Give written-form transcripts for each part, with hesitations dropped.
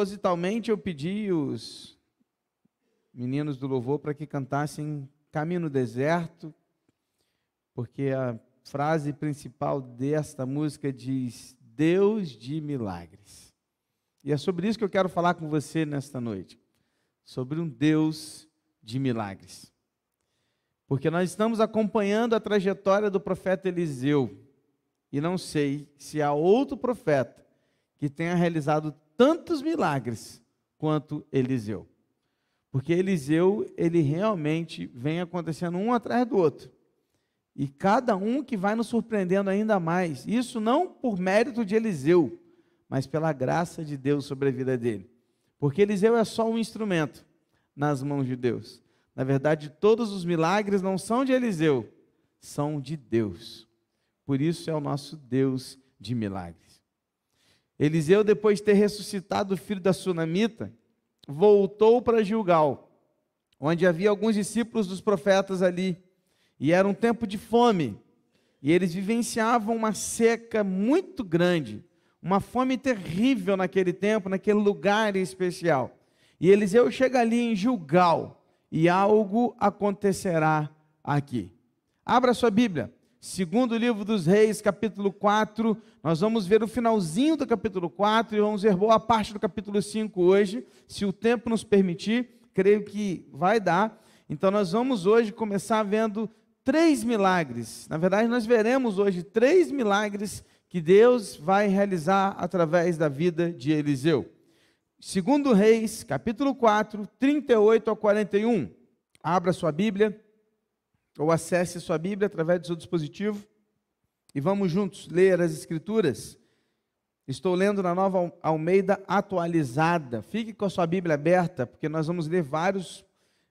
Propositalmente eu pedi os meninos do louvor para que cantassem Caminho no Deserto, porque a frase principal desta música diz: Deus de milagres. E é sobre isso que eu quero falar com você nesta noite, sobre um Deus de milagres. Porque nós estamos acompanhando a trajetória do profeta Eliseu, e não sei se há outro profeta que tenha realizado tantos milagres quanto Eliseu. Porque Eliseu, ele realmente vem acontecendo um atrás do outro. E cada um que vai nos surpreendendo ainda mais. Isso não por mérito de Eliseu, mas pela graça de Deus sobre a vida dele. Porque Eliseu é só um instrumento nas mãos de Deus. Na verdade, todos os milagres não são de Eliseu, são de Deus. Por isso é o nosso Deus de milagres. Eliseu, depois de ter ressuscitado o filho da sunamita, voltou para Gilgal, onde havia alguns discípulos dos profetas ali, e era um tempo de fome, e eles vivenciavam uma seca muito grande, uma fome terrível naquele tempo, naquele lugar especial. E Eliseu chega ali em Gilgal, e algo acontecerá aqui. Abra sua Bíblia. Segundo livro dos Reis, capítulo 4, nós vamos ver o finalzinho do capítulo 4 e vamos ver boa parte do capítulo 5 hoje, se o tempo nos permitir, creio que vai dar. Então nós vamos hoje começar vendo 3 milagres. Na verdade, nós veremos hoje 3 milagres que Deus vai realizar através da vida de Eliseu. Segundo Reis, capítulo 4, 38 a 41. Abra sua Bíblia, ou acesse sua Bíblia através do seu dispositivo, e vamos juntos ler as Escrituras. Estou lendo na Nova Almeida Atualizada. Fique com a sua Bíblia aberta, porque nós vamos ler vários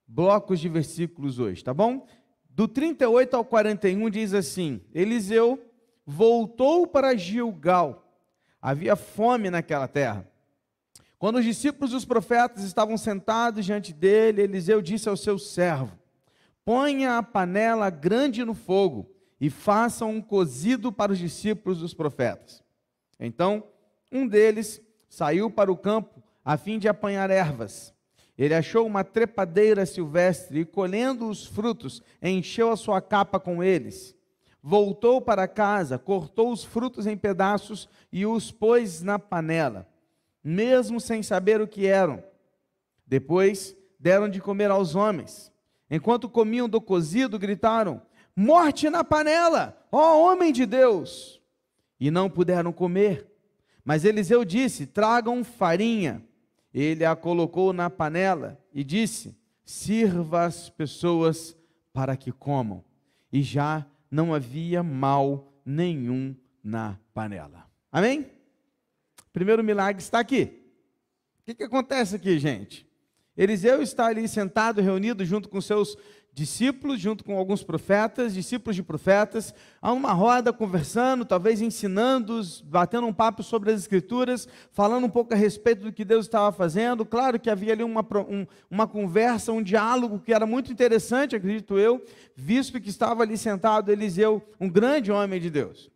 blocos de versículos hoje, tá bom? Do 38 ao 41 diz assim: Eliseu voltou para Gilgal. Havia fome naquela terra. Quando os discípulos dos profetas estavam sentados diante dele, Eliseu disse ao seu servo: ponha a panela grande no fogo e faça um cozido para os discípulos dos profetas. Então, um deles saiu para o campo a fim de apanhar ervas. Ele achou uma trepadeira silvestre e, colhendo os frutos, encheu a sua capa com eles. Voltou para casa, cortou os frutos em pedaços e os pôs na panela, mesmo sem saber o que eram. Depois, deram de comer aos homens. Enquanto comiam do cozido, gritaram: morte na panela, ó homem de Deus! E não puderam comer. Mas Eliseu disse: tragam farinha. Ele a colocou na panela e disse: sirva as pessoas para que comam. E já não havia mal nenhum na panela. Amém? Primeiro milagre está aqui. O que acontece aqui, gente? Eliseu está ali sentado, reunido junto com seus discípulos, junto com alguns profetas, discípulos de profetas, a uma roda conversando, talvez ensinando-os, batendo um papo sobre as Escrituras, falando um pouco a respeito do que Deus estava fazendo. Claro que havia ali uma conversa, um diálogo que era muito interessante, acredito eu, visto que estava ali sentado Eliseu, um grande homem de Deus.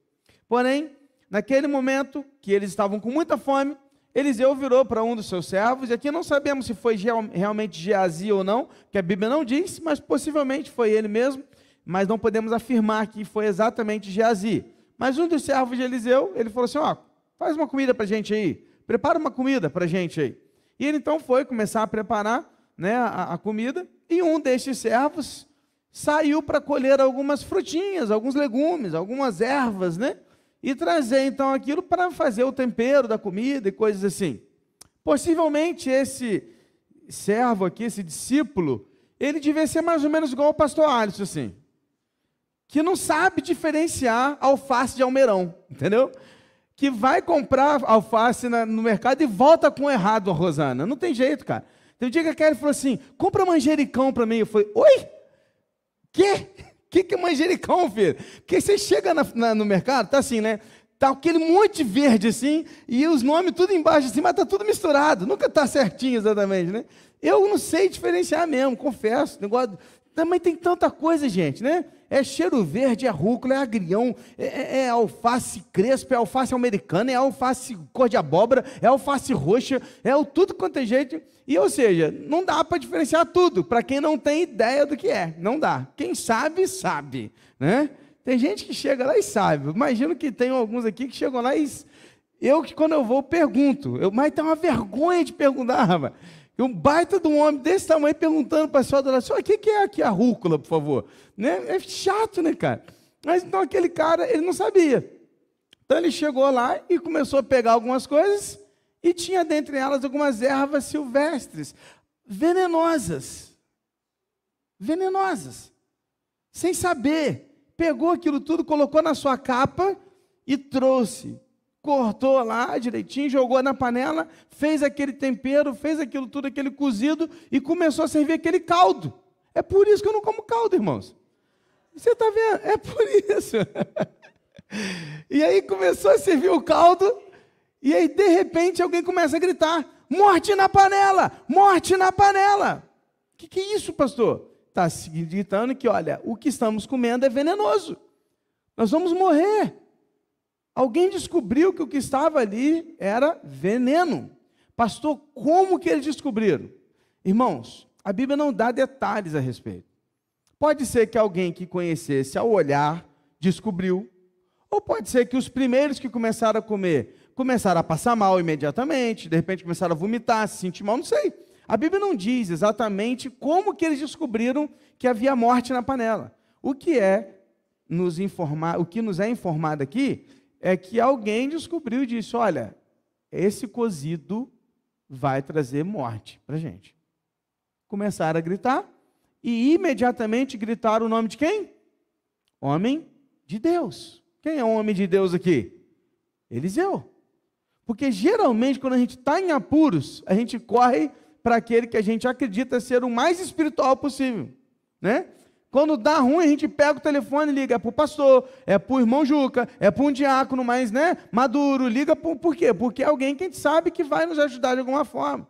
Porém, naquele momento que eles estavam com muita fome, Eliseu virou para um dos seus servos, e aqui não sabemos se foi realmente Geazi ou não, que a Bíblia não diz, mas possivelmente foi ele mesmo, mas não podemos afirmar que foi exatamente Geazi. Mas um dos servos de Eliseu, ele falou assim: faz uma comida para a gente aí, prepara uma comida para a gente aí. E ele então foi começar a preparar, né, a comida, e um destes servos saiu para colher algumas frutinhas, alguns legumes, algumas ervas, né? E trazer então aquilo para fazer o tempero da comida e coisas assim. Possivelmente esse servo aqui, esse discípulo, ele devia ser mais ou menos igual ao pastor Alisson, assim, que não sabe diferenciar alface de almeirão, entendeu? Que vai comprar alface no mercado e volta com o errado, a Rosana. Não tem jeito, cara. Tem um dia que a Kelly falou assim: compra manjericão para mim. Eu falei: oi? Quê? O que é manjericão, filho? Porque você chega no mercado, tá assim, né? Tá aquele monte verde assim, e os nomes tudo embaixo assim, mas tá tudo misturado, nunca tá certinho exatamente, né? Eu não sei diferenciar mesmo, confesso. Negócio... Também tem tanta coisa, gente, né? É cheiro verde, é rúcula, é agrião, é alface crespa, é alface americana, é alface cor de abóbora, é alface roxa, é o tudo quanto é jeito. E, ou seja, não dá para diferenciar tudo, para quem não tem ideia do que é, não dá. Quem sabe, sabe, né? Tem gente que chega lá e sabe. Imagino que tem alguns aqui que chegam lá e eu que quando eu vou pergunto, mas tem uma vergonha de perguntar, rapaz. Um baita de um homem desse tamanho perguntando para a senhora da senhora, o que é aqui a rúcula, por favor? Né? É chato, né, cara? Mas então aquele cara, ele não sabia. Então ele chegou lá e começou a pegar algumas coisas e tinha dentre elas algumas ervas silvestres, venenosas. Venenosas. Sem saber. Pegou aquilo tudo, colocou na sua capa e trouxe. Cortou lá direitinho, jogou na panela, fez aquele tempero, fez aquilo tudo, aquele cozido e começou a servir aquele caldo. É por isso que eu não como caldo, irmãos. Você está vendo? É por isso. E aí começou a servir o caldo e aí de repente alguém começa a gritar, morte na panela, morte na panela. O que é isso, pastor? Está gritando que, olha, o que estamos comendo é venenoso. Nós vamos morrer. Alguém descobriu que o que estava ali era veneno. Pastor, como que eles descobriram? Irmãos, a Bíblia não dá detalhes a respeito. Pode ser que alguém que conhecesse ao olhar descobriu, ou pode ser que os primeiros que começaram a comer começaram a passar mal imediatamente, de repente começaram a vomitar, se sentir mal, não sei. A Bíblia não diz exatamente como que eles descobriram que havia morte na panela. O que nos é informado aqui é que alguém descobriu e disse, olha, esse cozido vai trazer morte para a gente. Começaram a gritar e imediatamente gritaram o nome de quem? Homem de Deus. Quem é o homem de Deus aqui? Eliseu. Porque geralmente quando a gente está em apuros, a gente corre para aquele que a gente acredita ser o mais espiritual possível, né? Quando dá ruim, a gente pega o telefone e liga, é para o pastor, é para o irmão Juca, é para um diácono mais, né, maduro, liga por quê? Porque é alguém que a gente sabe que vai nos ajudar de alguma forma.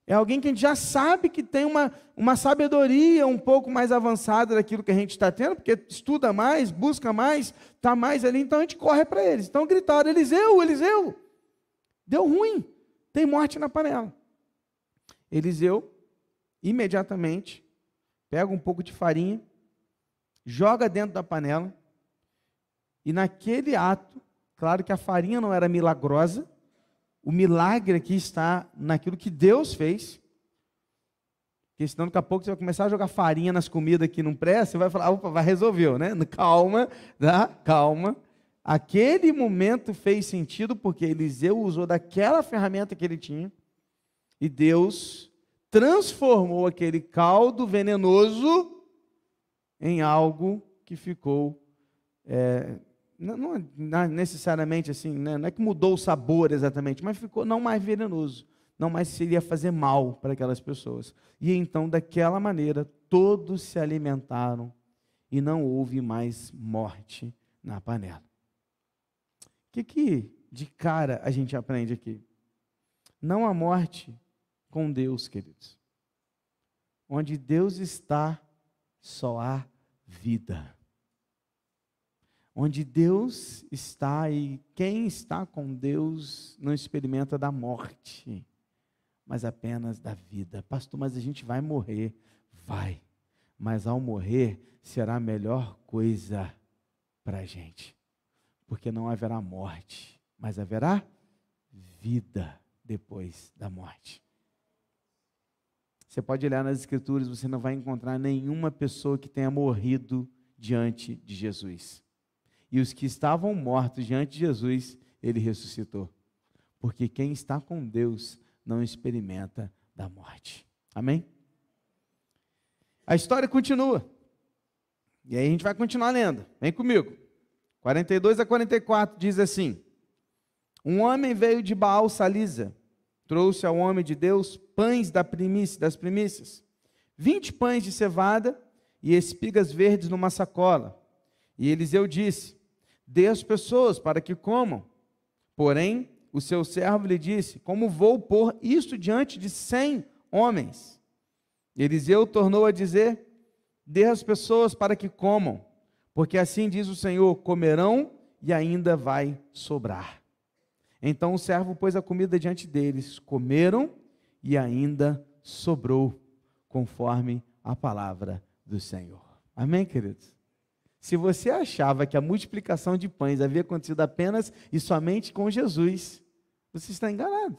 É alguém que a gente já sabe que tem uma sabedoria um pouco mais avançada daquilo que a gente está tendo, porque estuda mais, busca mais, está mais ali, então a gente corre para eles. Então gritaram, Eliseu, Eliseu, deu ruim, tem morte na panela. Eliseu, imediatamente, pega um pouco de farinha, joga dentro da panela, e naquele ato, claro que a farinha não era milagrosa, o milagre aqui está naquilo que Deus fez, porque senão daqui a pouco você vai começar a jogar farinha nas comidas que não presta, você vai falar, opa, vai resolveu, né? Calma, tá? Calma. Aquele momento fez sentido, porque Eliseu usou daquela ferramenta que ele tinha, e Deus transformou aquele caldo venenoso em algo que ficou, não necessariamente assim, né? Não é que mudou o sabor exatamente, mas ficou não mais venenoso, não mais seria fazer mal para aquelas pessoas. E então, daquela maneira, todos se alimentaram e não houve mais morte na panela. O que de cara a gente aprende aqui? Não há morte com Deus, queridos. Onde Deus está, só há vida. Onde Deus está e quem está com Deus não experimenta da morte, mas apenas da vida. Pastor, mas a gente vai morrer. Vai. Mas ao morrer, será a melhor coisa para a gente. Porque não haverá morte, mas haverá vida depois da morte. Você pode olhar nas Escrituras, você não vai encontrar nenhuma pessoa que tenha morrido diante de Jesus. E os que estavam mortos diante de Jesus, ele ressuscitou. Porque quem está com Deus não experimenta da morte. Amém? A história continua. E aí a gente vai continuar lendo. Vem comigo. 42 a 44 diz assim: um homem veio de Baal Salisa, trouxe ao homem de Deus pães das primícias, 20 pães de cevada e espigas verdes numa sacola. E Eliseu disse: dê às pessoas para que comam. Porém, o seu servo lhe disse: como vou pôr isto diante de 100 homens? Eliseu tornou a dizer: dê às pessoas para que comam. Porque assim diz o Senhor, comerão e ainda vai sobrar. Então o servo pôs a comida diante deles, comeram e ainda sobrou, conforme a palavra do Senhor. Amém, queridos? Se você achava que a multiplicação de pães havia acontecido apenas e somente com Jesus, você está enganado.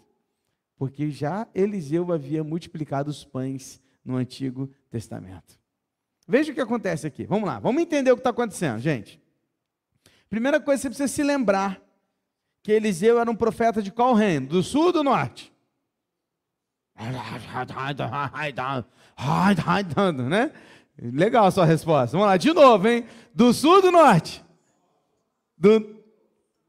Porque já Eliseu havia multiplicado os pães no Antigo Testamento. Veja o que acontece aqui. Vamos lá, vamos entender o que está acontecendo, gente. Primeira coisa, você precisa se lembrar que Eliseu era um profeta de qual reino? Do sul ou do norte? Né? Legal a sua resposta. Vamos lá, de novo, hein? Do sul ou do norte? Do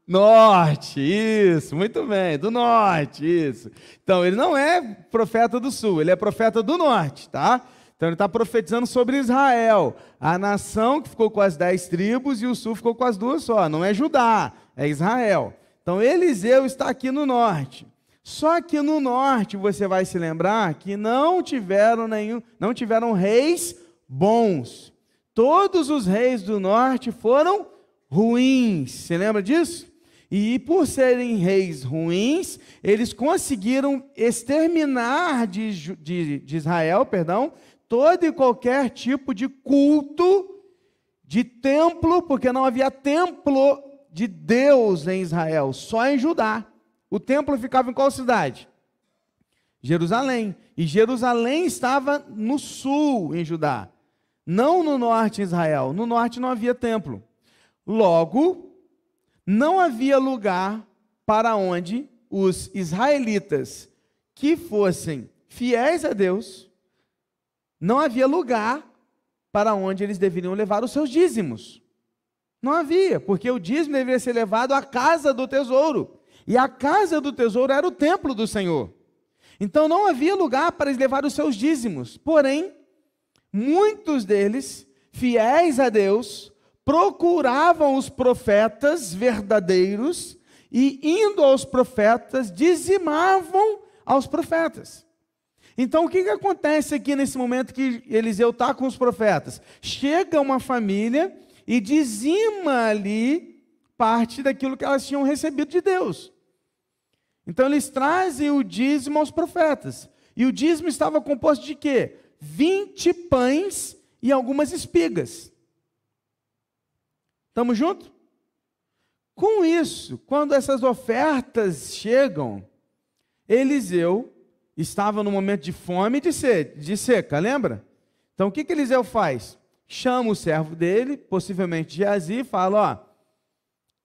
norte, isso, muito bem, do norte, isso. Então, ele não é profeta do sul, ele é profeta do norte, tá? Então, ele está profetizando sobre Israel, a nação que ficou com as 10 tribos e o sul ficou com as 2 só, não é Judá, é Israel. Então, Eliseu está aqui no norte. Só que no norte, você vai se lembrar que não tiveram reis bons. Todos os reis do norte foram ruins. Você lembra disso? E por serem reis ruins, eles conseguiram exterminar de Israel, todo e qualquer tipo de culto, de templo, porque não havia templo de Deus em Israel, só em Judá. O templo ficava em qual cidade? Jerusalém. E Jerusalém estava no sul, em Judá. Não no norte, em Israel. No norte não havia templo. Logo, não havia lugar para onde os israelitas que fossem fiéis a Deus, não havia lugar para onde eles deveriam levar os seus dízimos. Não havia, porque o dízimo deveria ser levado à casa do tesouro. E a casa do tesouro era o templo do Senhor. Então não havia lugar para eles levar os seus dízimos. Porém, muitos deles, fiéis a Deus, procuravam os profetas verdadeiros e, indo aos profetas, dizimavam aos profetas. Então, o que acontece aqui nesse momento que Eliseu está com os profetas? Chega uma família e dizima ali parte daquilo que elas tinham recebido de Deus. Então, eles trazem o dízimo aos profetas. E o dízimo estava composto de quê? 20 pães e algumas espigas. Estamos juntos? Com isso, quando essas ofertas chegam, Eliseu estava no momento de fome e de seca, lembra? Então, o que Eliseu faz? Chama o servo dele, possivelmente Geazi, e fala,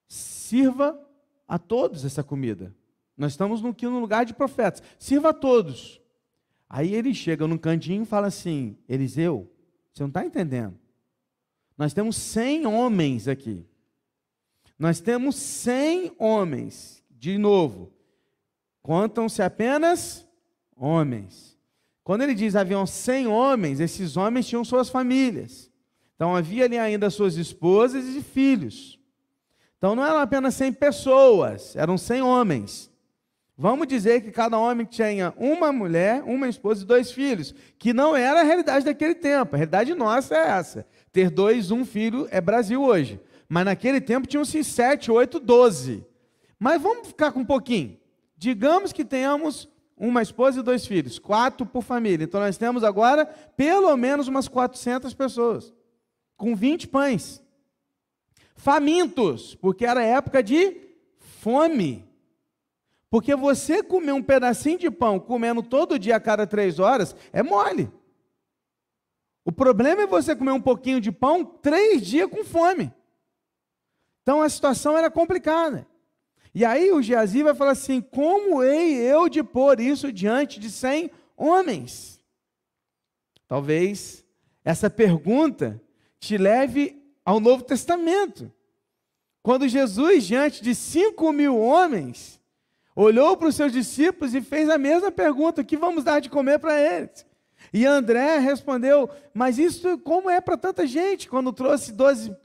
sirva a todos essa comida. Nós estamos aqui no lugar de profetas, sirva a todos. Aí ele chega num cantinho e fala assim, Eliseu, você não está entendendo. Nós temos 100 homens aqui. Nós temos 100 homens. De novo, contam-se apenas homens. Quando ele diz haviam 100 homens, esses homens tinham suas famílias. Então havia ali ainda suas esposas e filhos. Então não eram apenas 100 pessoas, eram 100 homens. Vamos dizer que cada homem tinha uma mulher, uma esposa e 2 filhos, que não era a realidade daquele tempo. A realidade nossa é essa. Ter 2, 1 filho é Brasil hoje. Mas naquele tempo tinham-se 7, 8, 12. Mas vamos ficar com um pouquinho. Digamos que tenhamos uma esposa e 2 filhos, 4 por família. Então nós temos agora pelo menos umas 400 pessoas, com 20 pães. Famintos, porque era época de fome. Porque você comer um pedacinho de pão, comendo todo dia a cada 3 horas, é mole. O problema é você comer um pouquinho de pão 3 dias com fome. Então a situação era complicada. E aí o Geazi vai falar assim, como hei eu de pôr isso diante de 100 homens? Talvez essa pergunta te leve ao Novo Testamento. Quando Jesus, diante de 5.000 homens, olhou para os seus discípulos e fez a mesma pergunta, o que vamos dar de comer para eles? E André respondeu, mas isso como é para tanta gente, quando trouxe 12,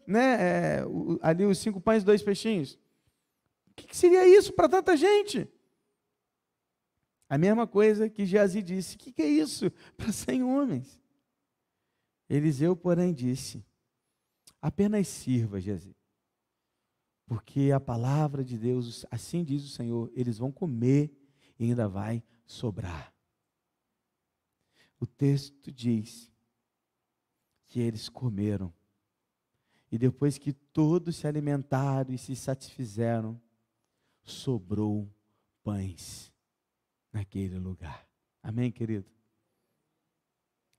ali os 5 pães e 2 peixinhos? O que seria isso para tanta gente? A mesma coisa que Geazi disse, o que é isso para 100 homens? Eliseu, porém, disse, apenas sirva, Geazi. Porque a palavra de Deus, assim diz o Senhor, eles vão comer e ainda vai sobrar. O texto diz que eles comeram. E depois que todos se alimentaram e se satisfizeram, sobrou pães naquele lugar. Amém, querido?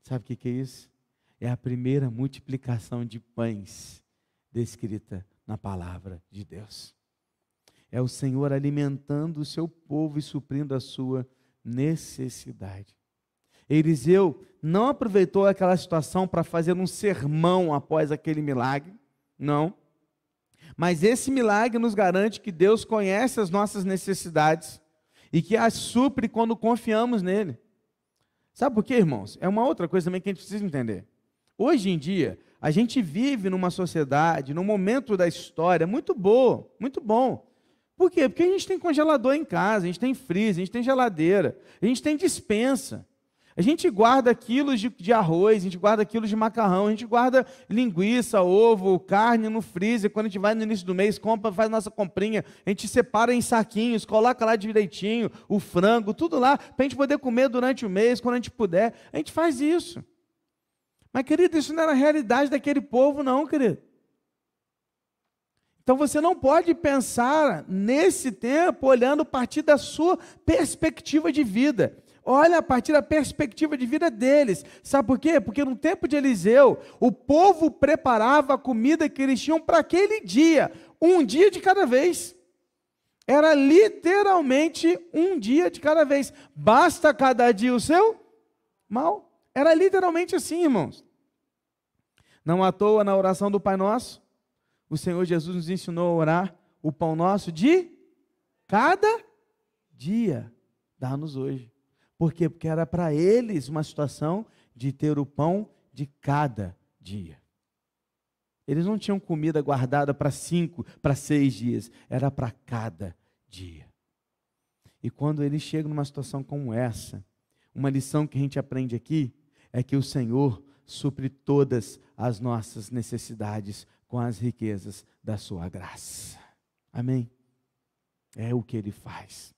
Sabe o que é isso? É a primeira multiplicação de pães descrita na palavra de Deus. É o Senhor alimentando o seu povo e suprindo a sua necessidade. Eliseu não aproveitou aquela situação para fazer um sermão após aquele milagre, não. Mas esse milagre nos garante que Deus conhece as nossas necessidades e que as supre quando confiamos nele. Sabe por quê, irmãos? É uma outra coisa também que a gente precisa entender. Hoje em dia, a gente vive numa sociedade, num momento da história muito boa, muito bom. Por quê? Porque a gente tem congelador em casa, a gente tem freezer, a gente tem geladeira, a gente tem despensa. A gente guarda quilos de arroz, a gente guarda quilos de macarrão, a gente guarda linguiça, ovo, carne no freezer. Quando a gente vai no início do mês, compra, faz nossa comprinha, a gente separa em saquinhos, coloca lá direitinho, o frango, tudo lá, para a gente poder comer durante o mês, quando a gente puder. A gente faz isso. Mas, querido, isso não era a realidade daquele povo, não, querido. Então, você não pode pensar nesse tempo olhando a partir da sua perspectiva de vida. Olha a partir da perspectiva de vida deles. Sabe por quê? Porque no tempo de Eliseu, o povo preparava a comida que eles tinham para aquele dia, um dia de cada vez. Era literalmente um dia de cada vez. Basta cada dia o seu mal. Era literalmente assim, irmãos. Não à toa, na oração do Pai Nosso, o Senhor Jesus nos ensinou a orar o pão nosso de cada dia. Dá-nos hoje. Por quê? Porque era para eles uma situação de ter o pão de cada dia. Eles não tinham comida guardada para 5, para 6 dias. Era para cada dia. E quando eles chegam numa situação como essa, uma lição que a gente aprende aqui é que o Senhor supre todas as nossas necessidades com as riquezas da sua graça. Amém? É o que Ele faz.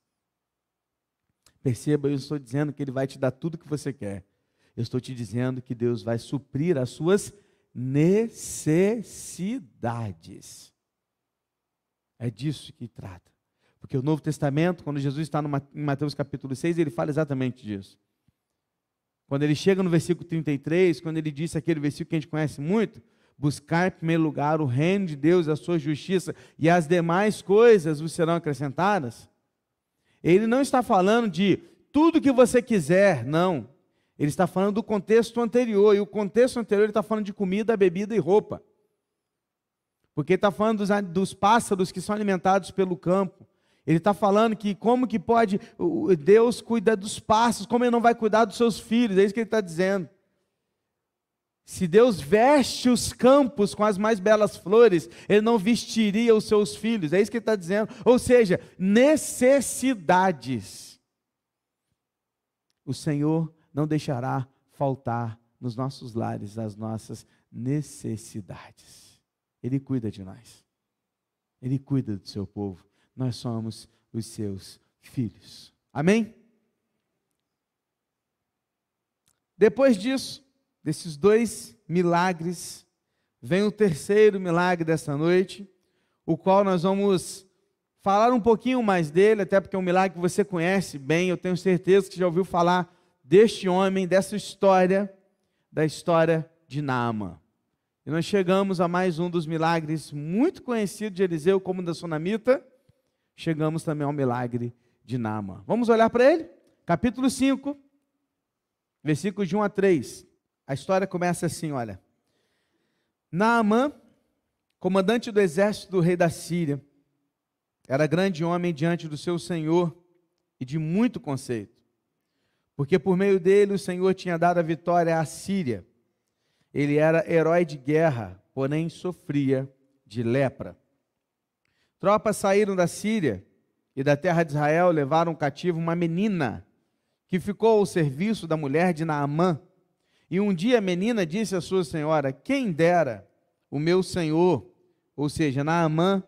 Perceba, eu estou dizendo que Ele vai te dar tudo o que você quer. Eu estou te dizendo que Deus vai suprir as suas necessidades. É disso que trata. Porque o Novo Testamento, quando Jesus está em Mateus capítulo 6, ele fala exatamente disso. Quando ele chega no versículo 33, quando ele disse aquele versículo que a gente conhece muito, buscar em primeiro lugar o reino de Deus, a sua justiça, e as demais coisas vos serão acrescentadas. Ele não está falando de tudo que você quiser, não. Ele está falando do contexto anterior, e o contexto anterior ele está falando de comida, bebida e roupa. Porque ele está falando dos pássaros que são alimentados pelo campo. Ele está falando que como que pode, Deus cuida dos pássaros, como Ele não vai cuidar dos seus filhos, é isso que Ele está dizendo. Se Deus veste os campos com as mais belas flores, Ele não vestiria os seus filhos, é isso que Ele está dizendo. Ou seja, necessidades. O Senhor não deixará faltar nos nossos lares as nossas necessidades. Ele cuida de nós. Ele cuida do seu povo. Nós somos os seus filhos. Amém? Depois disso, desses 2 milagres, vem o terceiro milagre dessa noite, o qual nós vamos falar um pouquinho mais dele, até porque é um milagre que você conhece bem, eu tenho certeza que já ouviu falar deste homem, dessa história, da história de Naamã. E nós chegamos a mais um dos milagres muito conhecidos de Eliseu, como o da Sunamita. Chegamos também ao milagre de Naamã. Vamos olhar para ele? Capítulo 5, versículos de 1 a 3. A história começa assim, olha. Naamã, comandante do exército do rei da Síria, era grande homem diante do seu senhor e de muito conceito, porque por meio dele o Senhor tinha dado a vitória à Síria. Ele era herói de guerra, porém sofria de lepra. Tropas saíram da Síria e da terra de Israel, levaram cativo uma menina que ficou ao serviço da mulher de Naamã. E um dia a menina disse à sua senhora: quem dera o meu senhor, ou seja, Naamã,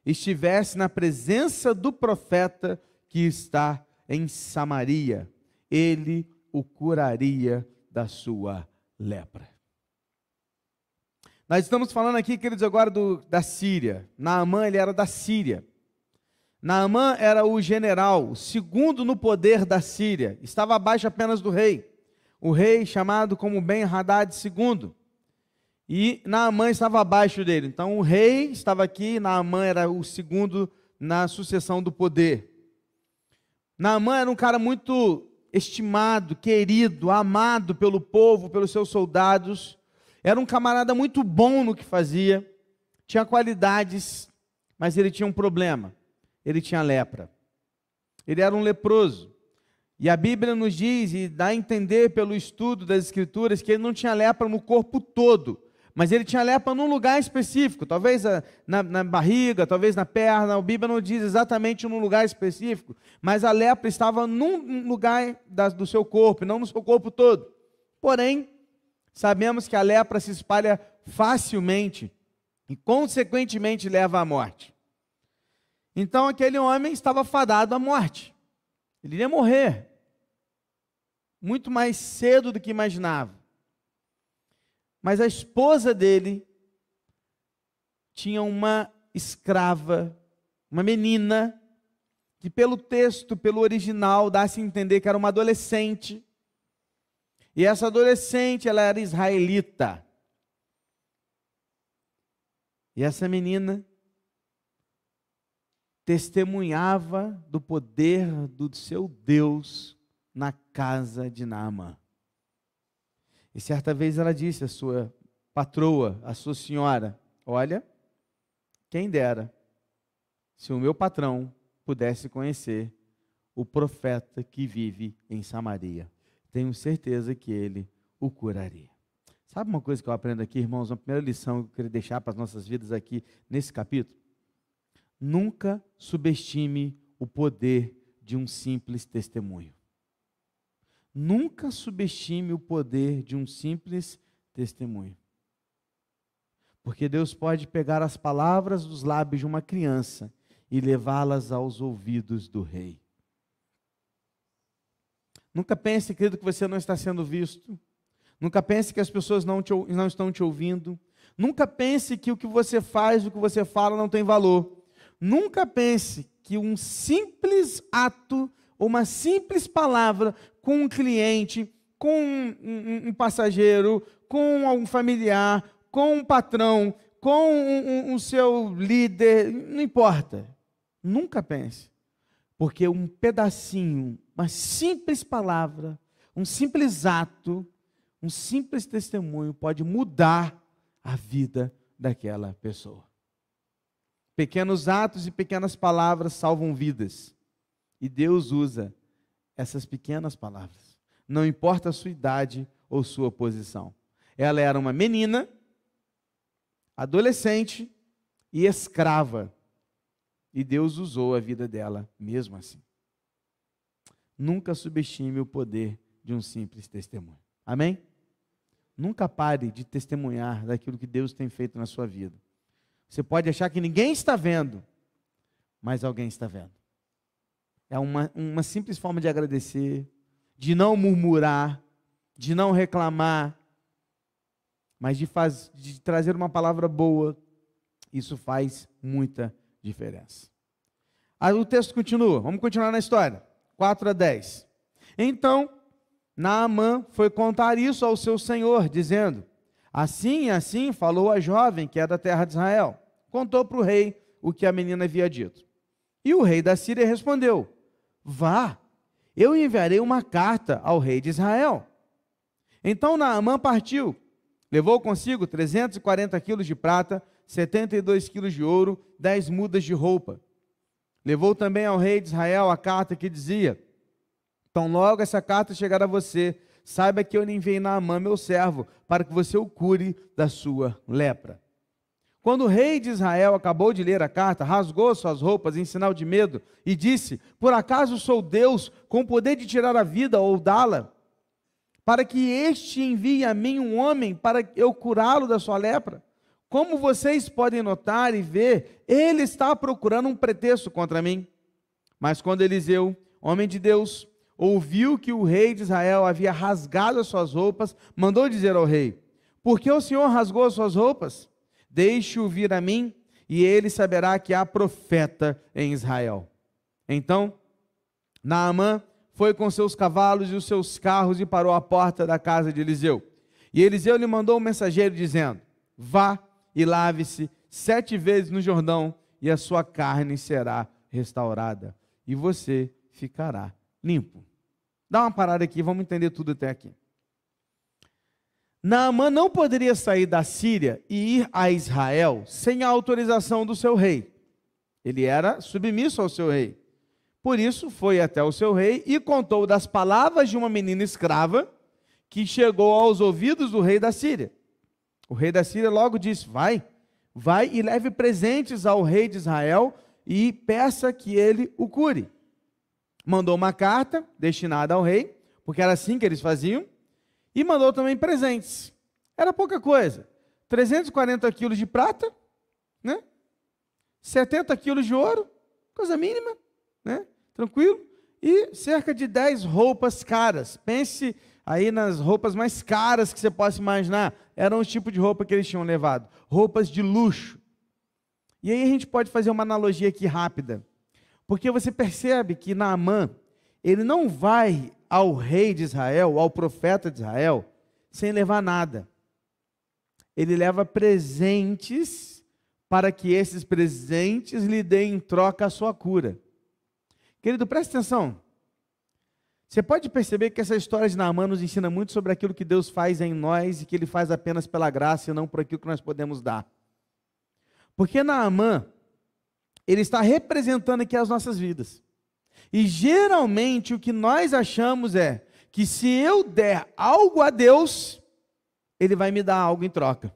estivesse na presença do profeta que está em Samaria, ele o curaria da sua lepra. Nós estamos falando aqui, queridos, agora da Síria. Naamã, ele era da Síria. Naamã era o general, o segundo no poder da Síria, estava abaixo apenas do rei. O rei chamado como Ben-Hadad II. E Naamã estava abaixo dele. Então o rei estava aqui, Naamã era o segundo na sucessão do poder. Naamã era um cara muito estimado, querido, amado pelo povo, pelos seus soldados. Era um camarada muito bom no que fazia, tinha qualidades, mas ele tinha um problema. Ele tinha lepra. Ele era um leproso. E a Bíblia nos diz e dá a entender pelo estudo das Escrituras que ele não tinha lepra no corpo todo, mas ele tinha lepra num lugar específico, talvez na barriga, talvez na perna. A Bíblia não diz exatamente num lugar específico, mas a lepra estava num lugar do seu corpo, não no seu corpo todo. Porém, sabemos que a lepra se espalha facilmente e, consequentemente, leva à morte. Então, aquele homem estava fadado à morte. Ele iria morrer muito mais cedo do que imaginava. Mas a esposa dele tinha uma escrava, uma menina, que pelo texto, pelo original, dá-se a entender que era uma adolescente. E essa adolescente, ela era israelita. E essa menina testemunhava do poder do seu Deus na casa de Naamã. E certa vez ela disse à sua patroa, à sua senhora: olha, quem dera se o meu patrão pudesse conhecer o profeta que vive em Samaria. Tenho certeza que ele o curaria. Sabe uma coisa que eu aprendo aqui, irmãos? Uma primeira lição que eu queria deixar para as nossas vidas aqui nesse capítulo. Nunca subestime o poder de um simples testemunho. Nunca subestime o poder de um simples testemunho. Porque Deus pode pegar as palavras dos lábios de uma criança e levá-las aos ouvidos do rei. Nunca pense, querido, que você não está sendo visto. Nunca pense que as pessoas não estão te ouvindo. Nunca pense que o que você faz, o que você fala não tem valor. Nunca pense que um simples ato, uma simples palavra com um cliente, com um passageiro, com um familiar, com um patrão, com um seu líder, não importa. Nunca pense. Porque um pedacinho, uma simples palavra, um simples ato, um simples testemunho pode mudar a vida daquela pessoa. Pequenos atos e pequenas palavras salvam vidas. E Deus usa essas pequenas palavras. Não importa a sua idade ou sua posição. Ela era uma menina, adolescente e escrava. E Deus usou a vida dela mesmo assim. Nunca subestime o poder de um simples testemunho. Amém? Nunca pare de testemunhar daquilo que Deus tem feito na sua vida. Você pode achar que ninguém está vendo, mas alguém está vendo. É uma simples forma de agradecer, de não murmurar, de não reclamar, mas de trazer uma palavra boa. Isso faz muita diferença. Aí o texto continua, vamos continuar na história. 4-10. Então, Naamã foi contar isso ao seu senhor, dizendo: assim e assim falou a jovem que é da terra de Israel. Contou para o rei o que a menina havia dito. E o rei da Síria respondeu: vá, eu enviarei uma carta ao rei de Israel. Então Naamã partiu, levou consigo 340 quilos de prata, 72 quilos de ouro, 10 mudas de roupa. Levou também ao rei de Israel a carta que dizia: tão logo essa carta chegar a você, saiba que eu lhe enviei Naamã, meu servo, para que você o cure da sua lepra. Quando o rei de Israel acabou de ler a carta, rasgou suas roupas em sinal de medo e disse: por acaso sou Deus com o poder de tirar a vida ou dá-la? Para que este envie a mim um homem para eu curá-lo da sua lepra? como vocês podem notar e ver, ele está procurando um pretexto contra mim. Mas quando Eliseu, homem de Deus, ouviu que o rei de Israel havia rasgado as suas roupas, mandou dizer ao rei: por que o Senhor rasgou as suas roupas? Deixe-o vir a mim, e ele saberá que há profeta em Israel. Então, Naamã foi com seus cavalos e os seus carros e parou à porta da casa de Eliseu. E Eliseu lhe mandou um mensageiro dizendo: vá e lave-se 7 vezes no Jordão, e a sua carne será restaurada, e você ficará limpo. Dá uma parada aqui, vamos entender tudo até aqui. Naamã não poderia sair da Síria e ir a Israel sem a autorização do seu rei. Ele era submisso ao seu rei. Por isso, foi até o seu rei e contou das palavras de uma menina escrava que chegou aos ouvidos do rei da Síria. O rei da Síria logo disse: vai e leve presentes ao rei de Israel e peça que ele o cure. Mandou uma carta destinada ao rei, porque era assim que eles faziam, e mandou também presentes. Era pouca coisa. 340 quilos de prata, né? 70 quilos de ouro, coisa mínima, né? Tranquilo. E cerca de 10 roupas caras. Pense aí nas roupas mais caras que você possa imaginar. Eram os tipos de roupa que eles tinham levado. Roupas de luxo. E aí a gente pode fazer uma analogia aqui rápida. Porque você percebe que Naamã, ele não vai ao rei de Israel, ao profeta de Israel, sem levar nada. Ele leva presentes para que esses presentes lhe deem em troca a sua cura. Querido, preste atenção. Você pode perceber que essa história de Naamã nos ensina muito sobre aquilo que Deus faz em nós e que Ele faz apenas pela graça e não por aquilo que nós podemos dar. Porque Naamã, ele está representando aqui as nossas vidas. E geralmente o que nós achamos é que se eu der algo a Deus, Ele vai me dar algo em troca.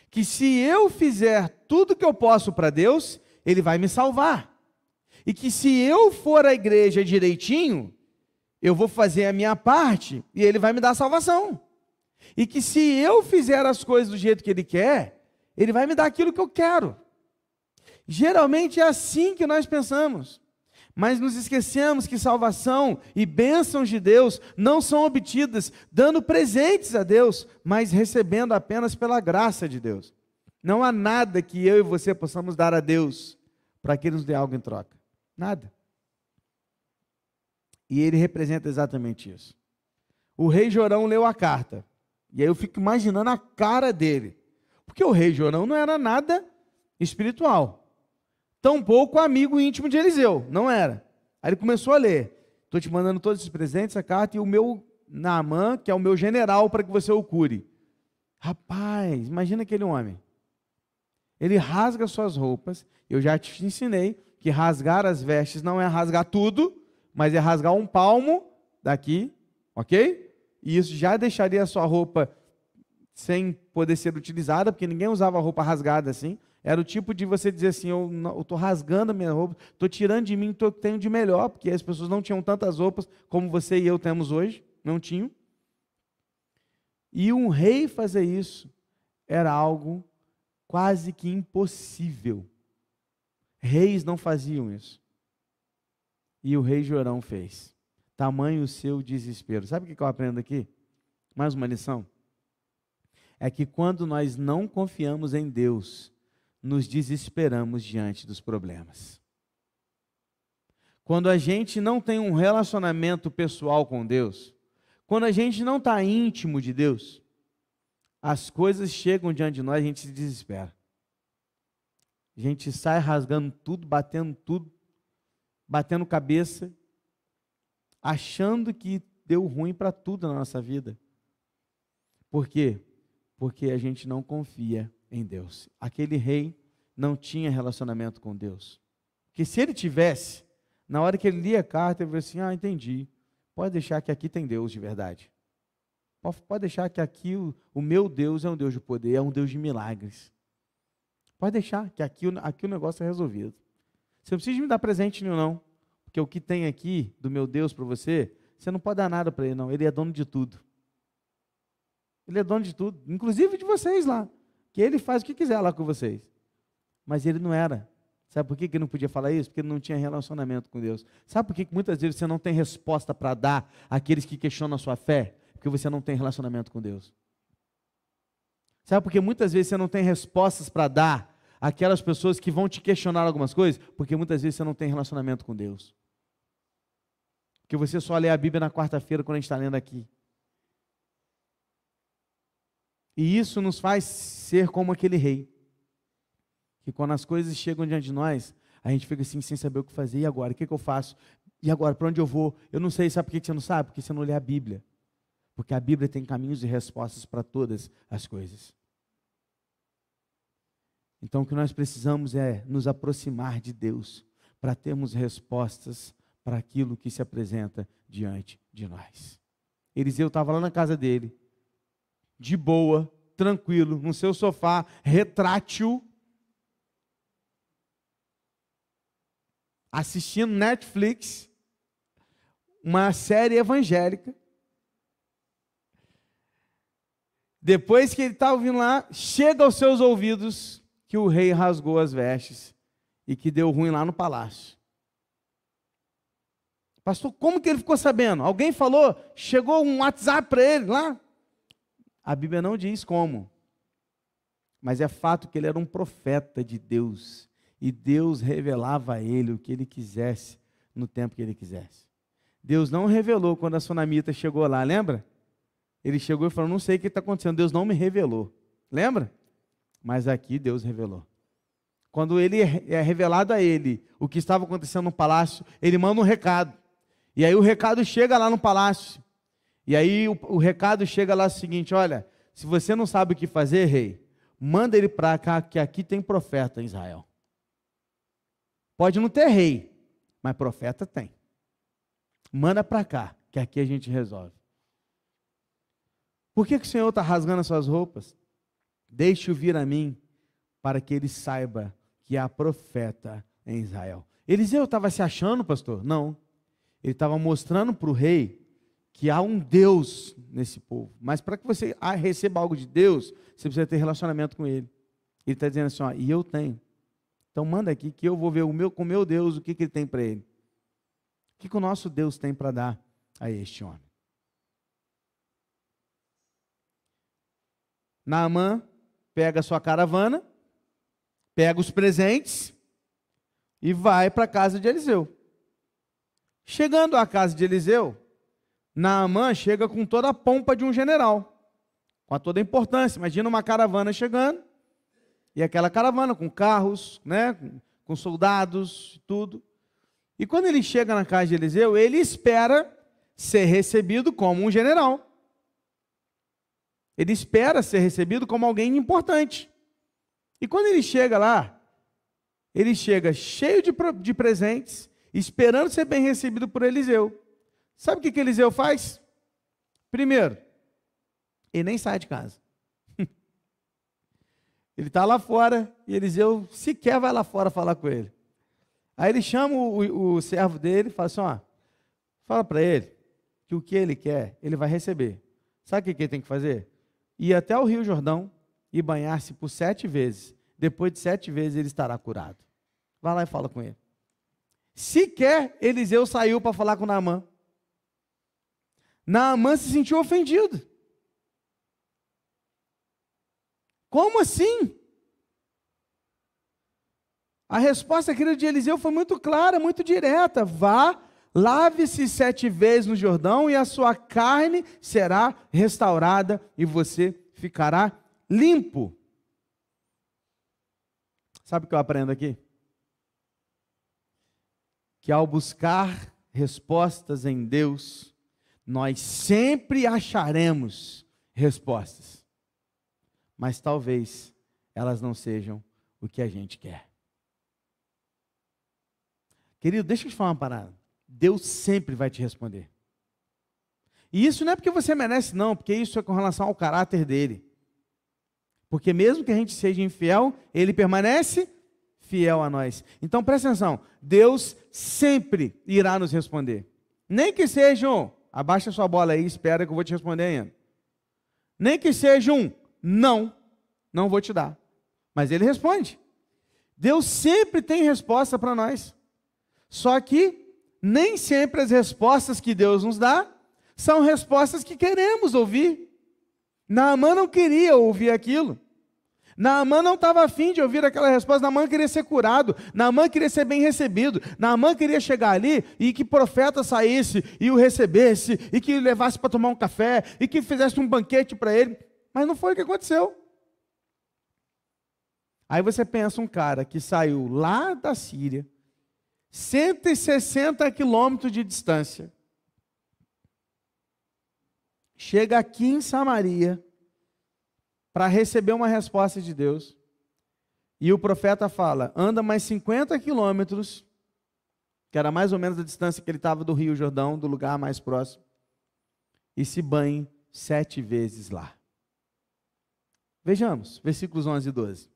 Que se eu fizer tudo que eu posso para Deus, Ele vai me salvar. E que se eu for à igreja direitinho, eu vou fazer a minha parte e Ele vai me dar a salvação. E que se eu fizer as coisas do jeito que Ele quer, Ele vai me dar aquilo que eu quero. Geralmente é assim que nós pensamos. Mas nos esquecemos que salvação e bênçãos de Deus não são obtidas dando presentes a Deus, mas recebendo apenas pela graça de Deus. Não há nada que eu e você possamos dar a Deus para que Ele nos dê algo em troca. Nada. E ele representa exatamente isso. O rei Jorão leu a carta. E aí eu fico imaginando a cara dele. Porque o rei Jorão não era nada espiritual. Tampouco amigo íntimo de Eliseu, não era. Aí ele começou a ler: estou te mandando todos esses presentes, essa carta, e o meu Naamã, que é o meu general, para que você o cure. Rapaz, imagina aquele homem. Ele rasga suas roupas. Eu já te ensinei que rasgar as vestes não é rasgar tudo, mas é rasgar um palmo daqui, ok? E isso já deixaria a sua roupa sem poder ser utilizada, porque ninguém usava roupa rasgada assim. Era o tipo de você dizer assim: eu estou rasgando a minha roupa, estou tirando de mim o que eu tenho de melhor, porque as pessoas não tinham tantas roupas como você e eu temos hoje, não tinham. E um rei fazer isso era algo quase que impossível. Reis não faziam isso. E o rei Jorão fez. Tamanho o seu desespero. Sabe o que eu aprendo aqui? Mais uma lição. É que quando nós não confiamos em Deus, nos desesperamos diante dos problemas. Quando a gente não tem um relacionamento pessoal com Deus, quando a gente não está íntimo de Deus, as coisas chegam diante de nós e a gente se desespera. A gente sai rasgando tudo, batendo cabeça, achando que deu ruim para tudo na nossa vida. Por quê? Porque a gente não confia em Deus. Aquele rei não tinha relacionamento com Deus. Porque se ele tivesse, na hora que ele lia a carta, ele falou assim: ah, entendi. Pode deixar que aqui tem Deus de verdade. Pode deixar que aqui o meu Deus é um Deus de poder, é um Deus de milagres. Pode deixar que aqui o negócio é resolvido. Você não precisa me dar presente nenhum, não. Porque o que tem aqui do meu Deus para você, você não pode dar nada para Ele, não. Ele é dono de tudo. Ele é dono de tudo, inclusive de vocês lá, que ele faz o que quiser lá com vocês. Mas ele não era. Sabe por que ele não podia falar isso? Porque ele não tinha relacionamento com Deus. Sabe por que muitas vezes você não tem resposta para dar àqueles que questionam a sua fé? Porque você não tem relacionamento com Deus. Sabe por que muitas vezes você não tem respostas para dar àquelas pessoas que vão te questionar algumas coisas? Porque muitas vezes você não tem relacionamento com Deus. Porque você só lê a Bíblia na quarta-feira quando a gente está lendo aqui. E isso nos faz ser como aquele rei. Que quando as coisas chegam diante de nós, a gente fica assim, sem saber o que fazer. E agora? O que eu faço? E agora? Para onde eu vou? Eu não sei. Sabe por que você não sabe? Porque você não lê a Bíblia. Porque a Bíblia tem caminhos e respostas para todas as coisas. Então o que nós precisamos é nos aproximar de Deus para termos respostas para aquilo que se apresenta diante de nós. Eliseu estava lá na casa dele, de boa, tranquilo, no seu sofá, retrátil, assistindo Netflix, uma série evangélica. Depois que ele está ouvindo lá, chega aos seus ouvidos que o rei rasgou as vestes e que deu ruim lá no palácio. Pastor, como que ele ficou sabendo? Alguém falou? Chegou um WhatsApp para ele lá? A Bíblia não diz como, mas é fato que ele era um profeta de Deus, e Deus revelava a ele o que ele quisesse, no tempo que ele quisesse. Deus não revelou quando a sunamita chegou lá, lembra? Ele chegou e falou, não sei o que está acontecendo, Deus não me revelou, lembra? Mas aqui Deus revelou. Quando ele é revelado a ele o que estava acontecendo no palácio, ele manda um recado, e aí o recado chega lá no palácio, e aí o recado chega lá o seguinte, olha, se você não sabe o que fazer, rei, manda ele para cá, que aqui tem profeta em Israel. Pode não ter rei, mas profeta tem. Manda para cá, que aqui a gente resolve. Por que o Senhor está rasgando as suas roupas? Deixe-o vir a mim, para que ele saiba que há profeta em Israel. Eliseu estava se achando, pastor? Não. Ele estava mostrando para o rei que há um Deus nesse povo. Mas para que você receba algo de Deus, você precisa ter relacionamento com Ele. Ele está dizendo assim, ó, e eu tenho. Então manda aqui que eu vou ver com o meu Deus o que ele tem para ele. O que o nosso Deus tem para dar a este homem? Naamã pega a sua caravana, pega os presentes e vai para a casa de Eliseu. Chegando à casa de Eliseu, Naamã chega com toda a pompa de um general, com toda a importância. Imagina uma caravana chegando, e aquela caravana com carros, né, com soldados, tudo. E quando ele chega na casa de Eliseu, ele espera ser recebido como um general. Ele espera ser recebido como alguém importante. E quando ele chega lá, ele chega cheio de presentes, esperando ser bem recebido por Eliseu. Sabe o que Eliseu faz? Primeiro, ele nem sai de casa. Ele está lá fora e Eliseu sequer vai lá fora falar com ele. Aí ele chama o servo dele e fala assim, ó, fala para ele que o que ele quer, ele vai receber. Sabe o que ele tem que fazer? Ir até o Rio Jordão e banhar-se por 7 vezes. Depois de 7 vezes ele estará curado. Vai lá e fala com ele. Sequer Eliseu saiu para falar com Naamã. Naamã se sentiu ofendido. Como assim? A resposta, querida, de Eliseu foi muito clara, muito direta. Vá, lave-se 7 vezes no Jordão e a sua carne será restaurada e você ficará limpo. Sabe o que eu aprendo aqui? Que ao buscar respostas em Deus, nós sempre acharemos respostas. Mas talvez elas não sejam o que a gente quer. Querido, deixa eu te falar uma parada. Deus sempre vai te responder. E isso não é porque você merece, não, porque isso é com relação ao caráter dele. Porque mesmo que a gente seja infiel, ele permanece fiel a nós. Então presta atenção, Deus sempre irá nos responder. Nem que seja um, abaixa sua bola aí, espera que eu vou te responder ainda. Nem que seja um não, não vou te dar. Mas ele responde. Deus sempre tem resposta para nós. Só que nem sempre as respostas que Deus nos dá são respostas que queremos ouvir. Naamã não queria ouvir aquilo. Naamã não estava afim de ouvir aquela resposta. Naamã queria ser curado. Naamã queria ser bem recebido. Naamã queria chegar ali e que profeta saísse e o recebesse, e que o levasse para tomar um café, e que fizesse um banquete para ele. Mas não foi o que aconteceu. Aí você pensa um cara que saiu lá da Síria, 160 quilômetros de distância, chega aqui em Samaria para receber uma resposta de Deus, e o profeta fala, anda mais 50 quilômetros, que era mais ou menos a distância que ele estava do Rio Jordão, do lugar mais próximo, e se banhe 7 vezes lá. Vejamos, versículos 11 e 12.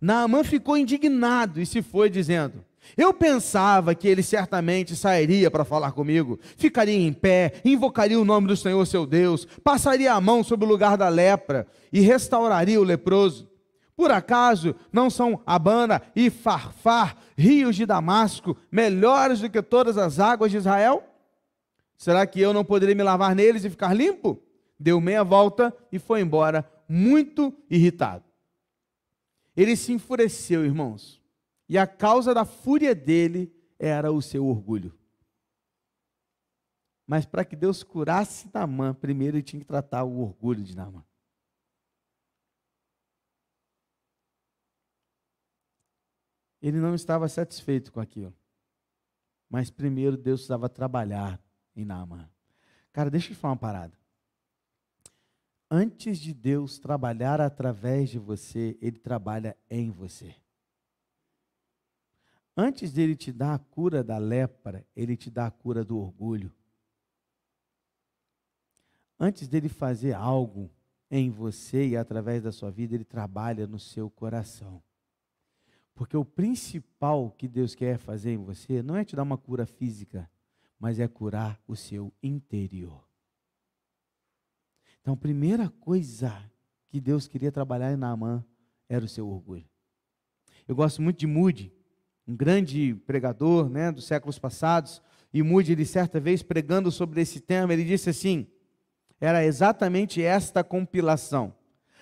Naamã ficou indignado e se foi dizendo, eu pensava que ele certamente sairia para falar comigo, ficaria em pé, invocaria o nome do Senhor seu Deus, passaria a mão sobre o lugar da lepra e restauraria o leproso. Por acaso não são Abana e Farfar, rios de Damasco, melhores do que todas as águas de Israel? Será que eu não poderia me lavar neles e ficar limpo? Deu meia volta e foi embora, muito irritado. Ele se enfureceu, irmãos, e a causa da fúria dele era o seu orgulho. Mas para que Deus curasse Naamã, primeiro ele tinha que tratar o orgulho de Naamã. Ele não estava satisfeito com aquilo, mas primeiro Deus precisava trabalhar em Naamã. Cara, deixa eu te falar uma parada. Antes de Deus trabalhar através de você, Ele trabalha em você. Antes dele te dar a cura da lepra, Ele te dá a cura do orgulho. Antes dele fazer algo em você e através da sua vida, Ele trabalha no seu coração. Porque o principal que Deus quer fazer em você não é te dar uma cura física, mas é curar o seu interior. Então, a primeira coisa que Deus queria trabalhar em Naamã era o seu orgulho. Eu gosto muito de Moody, um grande pregador, né, dos séculos passados, e Moody, ele certa vez pregando sobre esse tema, ele disse assim, era exatamente esta compilação.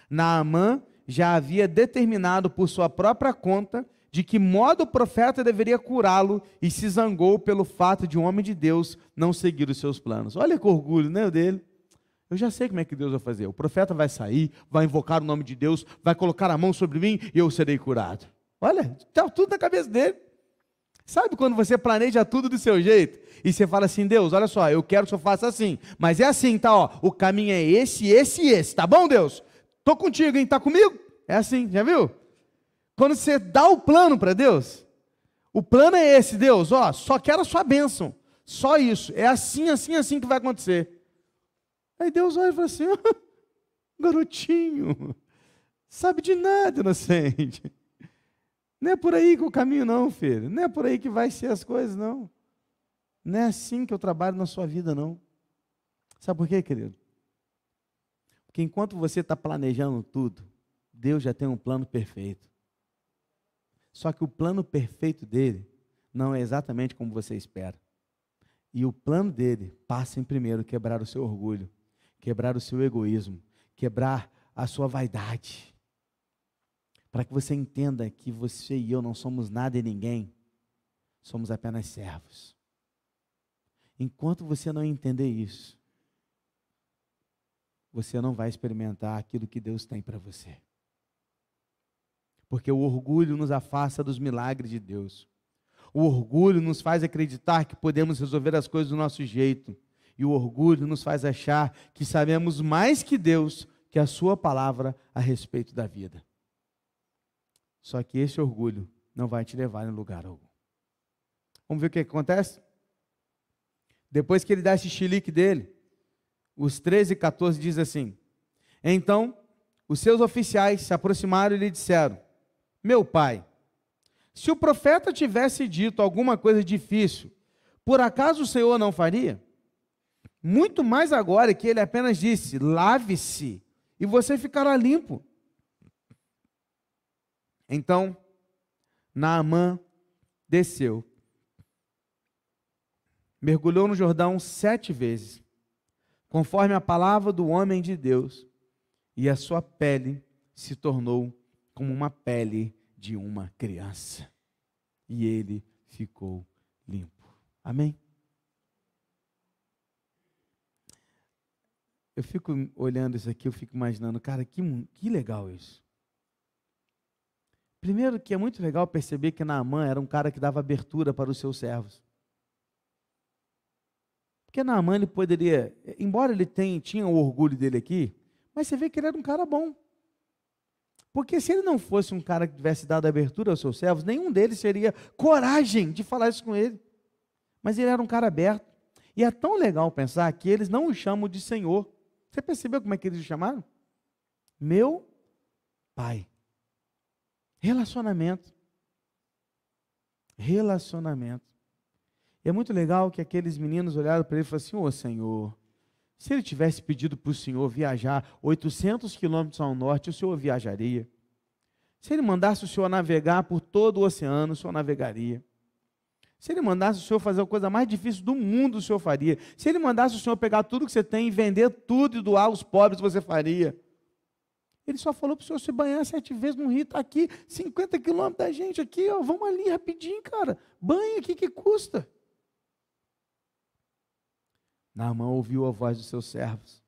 Naamã já havia determinado por sua própria conta de que modo o profeta deveria curá-lo e se zangou pelo fato de um homem de Deus não seguir os seus planos. Olha que orgulho, né, o dele. Eu já sei como é que Deus vai fazer. O profeta vai sair, vai invocar o nome de Deus, vai colocar a mão sobre mim e eu serei curado. Olha, está tudo na cabeça dele. Sabe quando você planeja tudo do seu jeito? E você fala assim, Deus, olha só, eu quero que o Senhor faça assim. Mas é assim, tá? Ó, o caminho é esse, esse e esse. Tá bom, Deus? Estou contigo, hein? Está comigo? É assim, já viu? Quando você dá o plano para Deus, o plano é esse, Deus, ó, só quero a sua bênção. Só isso. É assim, assim, assim que vai acontecer. Aí Deus olha e fala assim, garotinho, sabe de nada, inocente. Não é por aí que o caminho não, filho. Não é por aí que vai ser as coisas, não. Não é assim que eu trabalho na sua vida, não. Sabe por quê, querido? Porque enquanto você está planejando tudo, Deus já tem um plano perfeito. Só que o plano perfeito dele não é exatamente como você espera. E o plano dele passa em primeiro quebrar o seu orgulho, quebrar o seu egoísmo, quebrar a sua vaidade. Para que você entenda que você e eu não somos nada e ninguém, somos apenas servos. Enquanto você não entender isso, você não vai experimentar aquilo que Deus tem para você. Porque o orgulho nos afasta dos milagres de Deus. O orgulho nos faz acreditar que podemos resolver as coisas do nosso jeito. E o orgulho nos faz achar que sabemos mais que Deus, que a sua palavra a respeito da vida. Só que esse orgulho não vai te levar em lugar algum. Vamos ver o que acontece? Depois que ele dá esse chilique dele, os 13 e 14 diz assim, então os seus oficiais se aproximaram e lhe disseram, meu pai, se o profeta tivesse dito alguma coisa difícil, por acaso o Senhor não faria? Muito mais agora que ele apenas disse, lave-se e você ficará limpo. Então, Naamã desceu, mergulhou no Jordão 7 vezes, conforme a palavra do homem de Deus, e a sua pele se tornou como uma pele de uma criança, e ele ficou limpo. Amém? Eu fico olhando isso aqui, eu fico imaginando, cara, que legal isso. Primeiro que é muito legal perceber que Naamã era um cara que dava abertura para os seus servos. Porque Naamã, ele poderia, embora ele tinha o orgulho dele aqui, mas você vê que ele era um cara bom. Porque se ele não fosse um cara que tivesse dado abertura aos seus servos, nenhum deles teria coragem de falar isso com ele. Mas ele era um cara aberto. E é tão legal pensar que eles não o chamam de Senhor. Você percebeu como é que eles o chamaram? Meu pai. Relacionamento. Relacionamento. E é muito legal que aqueles meninos olharam para ele e falaram assim: ô Senhor, se ele tivesse pedido para o Senhor viajar 800 quilômetros ao norte, o Senhor viajaria. Se ele mandasse o Senhor navegar por todo o oceano, o Senhor navegaria. Se ele mandasse o Senhor fazer a coisa mais difícil do mundo, o Senhor faria. Se ele mandasse o Senhor pegar tudo que você tem e vender tudo e doar aos pobres, você faria. Ele só falou para o Senhor se banhar 7 vezes no rio, está aqui, 50 quilômetros da gente aqui, ó, vamos ali rapidinho, cara. Banha aqui, que custa? Naamã ouviu a voz dos seus servos,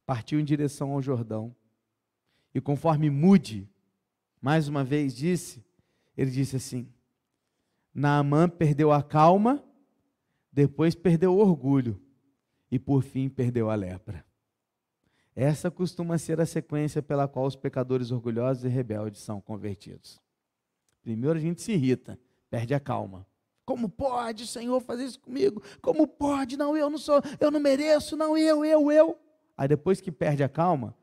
partiu em direção ao Jordão, e conforme Mude, mais uma vez disse, ele disse assim: Naamã perdeu a calma, depois perdeu o orgulho, e por fim perdeu a lepra. Essa costuma ser a sequência pela qual os pecadores orgulhosos e rebeldes são convertidos. Primeiro a gente se irrita, perde a calma. Como pode, Senhor, fazer isso comigo? Como pode? Não, eu não sou, eu não mereço, não, eu. Aí depois que perde a calma,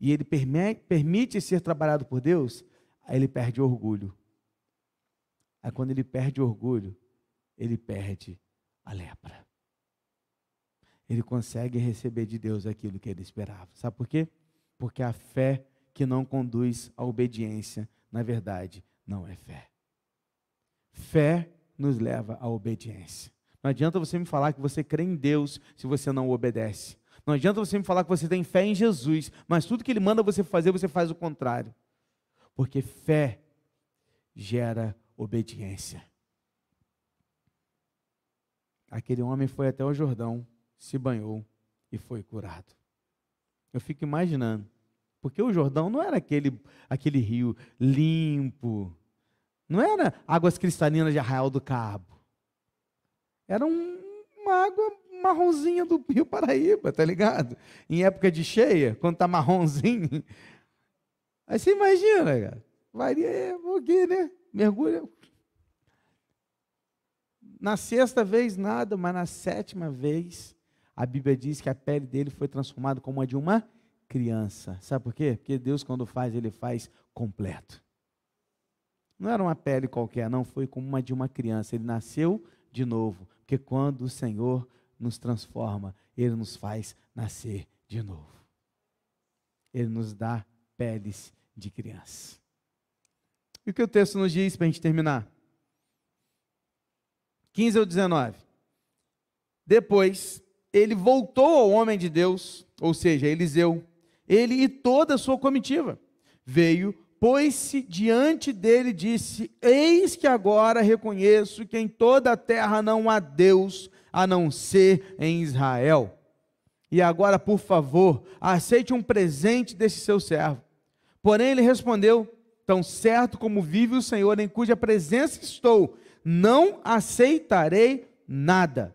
e ele permite ser trabalhado por Deus, aí ele perde o orgulho. Aí quando ele perde o orgulho, ele perde a lepra. Ele consegue receber de Deus aquilo que ele esperava. Sabe por quê? Porque a fé que não conduz à obediência, na verdade, não é fé. Fé nos leva à obediência. Não adianta você me falar que você crê em Deus se você não obedece. Não adianta você me falar que você tem fé em Jesus, mas tudo que Ele manda você fazer, você faz o contrário. Porque fé gera obediência. Aquele homem foi até o Jordão, se banhou e foi curado. Eu fico imaginando, porque o Jordão não era aquele rio limpo, não era águas cristalinas de Arraial do Cabo, era uma água marronzinha do Rio Paraíba, tá ligado? Em época de cheia, quando tá marronzinho, aí você imagina, cara, varia um pouquinho, né? Mergulha. Na 6ª vez nada, mas na 7ª vez, a Bíblia diz que a pele dele foi transformada como a de uma criança. Sabe por quê? Porque Deus, quando faz, Ele faz completo. Não era uma pele qualquer, não, foi como uma de uma criança. Ele nasceu de novo, porque quando o Senhor nos transforma, Ele nos faz nascer de novo. Ele nos dá peles de criança. E o que o texto nos diz para a gente terminar? 15 ao 19. Depois, ele voltou ao homem de Deus, ou seja, Eliseu, ele e toda a sua comitiva. Veio, pôs-se diante dele e disse: eis que agora reconheço que em toda a terra não há Deus, a não ser em Israel. E agora, por favor, aceite um presente desse seu servo. Porém, ele respondeu: tão certo como vive o Senhor, em cuja presença estou, não aceitarei nada.